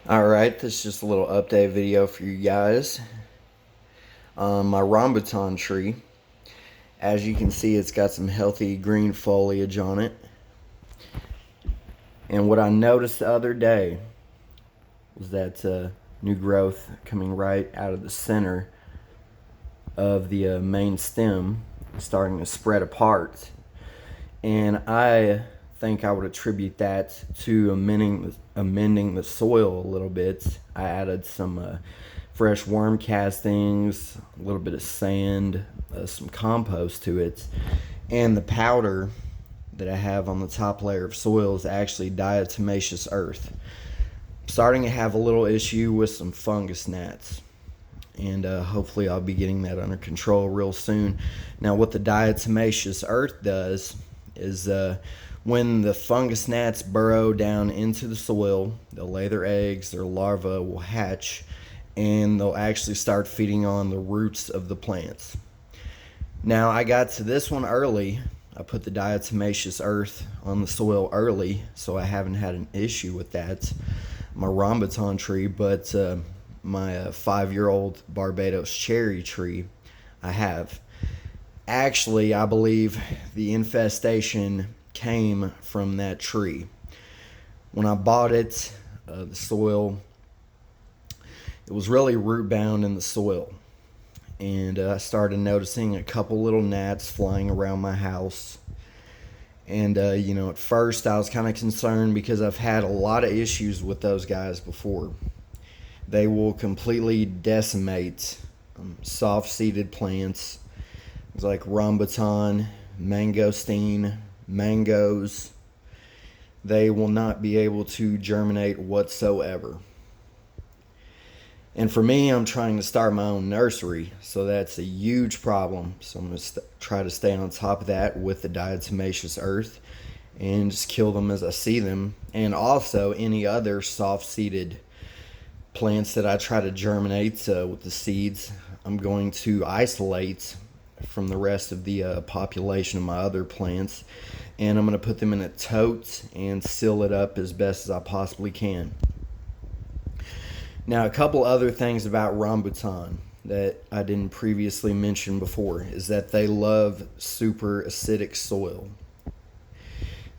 Alright, this is just a little update video for you guys. My Rambutan tree. As you can see, it's got some healthy green foliage on it. And what I noticed the other day was that new growth coming right out of the center of the main stem, starting to spread apart. And I think I would attribute that to amending the soil a little bit. I added some fresh worm castings, a little bit of sand, some compost to it, and the powder that I have on the top layer of soil is actually diatomaceous earth. Starting to have a little issue with some fungus gnats, and hopefully I'll be getting that under control real soon. Now, what the diatomaceous earth does is when the fungus gnats burrow down into the soil, they'll lay their eggs, their larvae will hatch, and they'll actually start feeding on the roots of the plants. Now, I got to this one early. I put the diatomaceous earth on the soil early, so I haven't had an issue with that. My Rambutan tree, but my 5-year-old Barbados cherry tree, I have. Actually, I believe the infestation came from that tree. When I bought it, the soil, it was really root bound in the soil. And I started noticing a couple little gnats flying around my house. And, at first I was kind of concerned because I've had a lot of issues with those guys before. They will completely decimate soft-seeded plants like rambutan, mangosteen, mangoes. They will not be able to germinate whatsoever. And for me, I'm trying to start my own nursery, so that's a huge problem. So I'm going to try to stay on top of that with the diatomaceous earth and just kill them as I see them. And also any other soft-seeded plants that I try to germinate with the seeds, I'm going to isolate from the rest of the population of my other plants, and I'm going to put them in a tote and seal it up as best as I possibly can. Now, a couple other things about rambutan that I didn't previously mention before is that they love super acidic soil.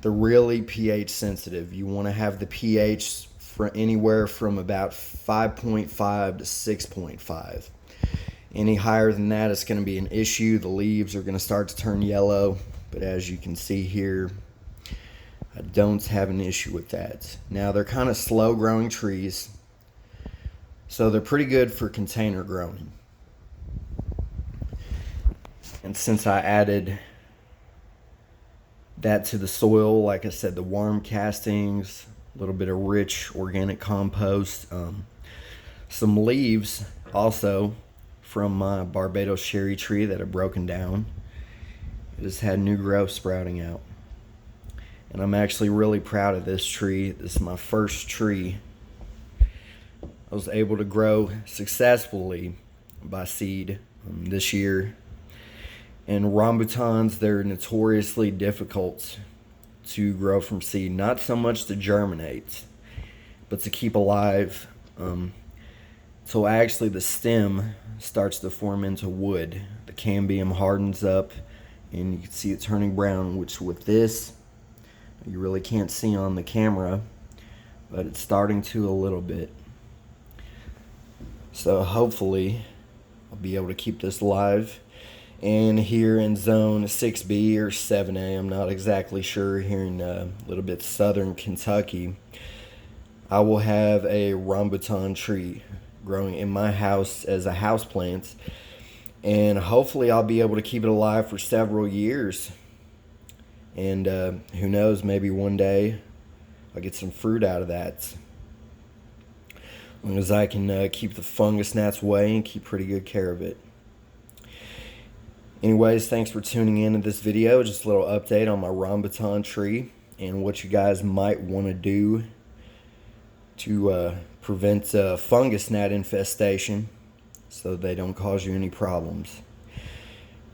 They're really pH sensitive. You want to have the pH for anywhere from about 5.5 to 6.5. Any higher than that, it's going to be an issue. The leaves are going to start to turn yellow. But as you can see here, I don't have an issue with that. Now, they're kind of slow growing trees, so they're pretty good for container growing. And since I added that to the soil, like I said, the worm castings, a little bit of rich organic compost, some leaves also from my Barbados cherry tree that had broken down. It has had new growth sprouting out. And I'm actually really proud of this tree. This is my first tree I was able to grow successfully by seed this year. And rambutans, they're notoriously difficult to grow from seed. Not so much to germinate, but to keep alive. So actually the stem starts to form into wood. The cambium hardens up and you can see it turning brown, which with this, you really can't see on the camera, but it's starting to a little bit. So hopefully I'll be able to keep this alive. And here in zone 6B or 7A, I'm not exactly sure, here in a little bit southern Kentucky, I will have a rambutan tree growing in my house as a houseplant, and hopefully I'll be able to keep it alive for several years. And who knows, maybe one day I'll get some fruit out of that. As long as I can keep the fungus gnats away and keep pretty good care of it. Anyways, thanks for tuning in to this video. Just a little update on my rambutan tree and what you guys might want to do to prevent fungus gnat infestation so they don't cause you any problems.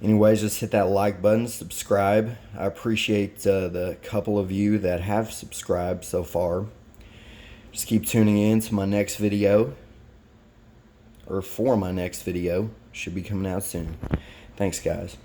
Anyways, just hit that like button, subscribe. I appreciate the couple of you that have subscribed so far. Just keep tuning in to my next video, or for my next video. Should be coming out soon. Thanks, guys.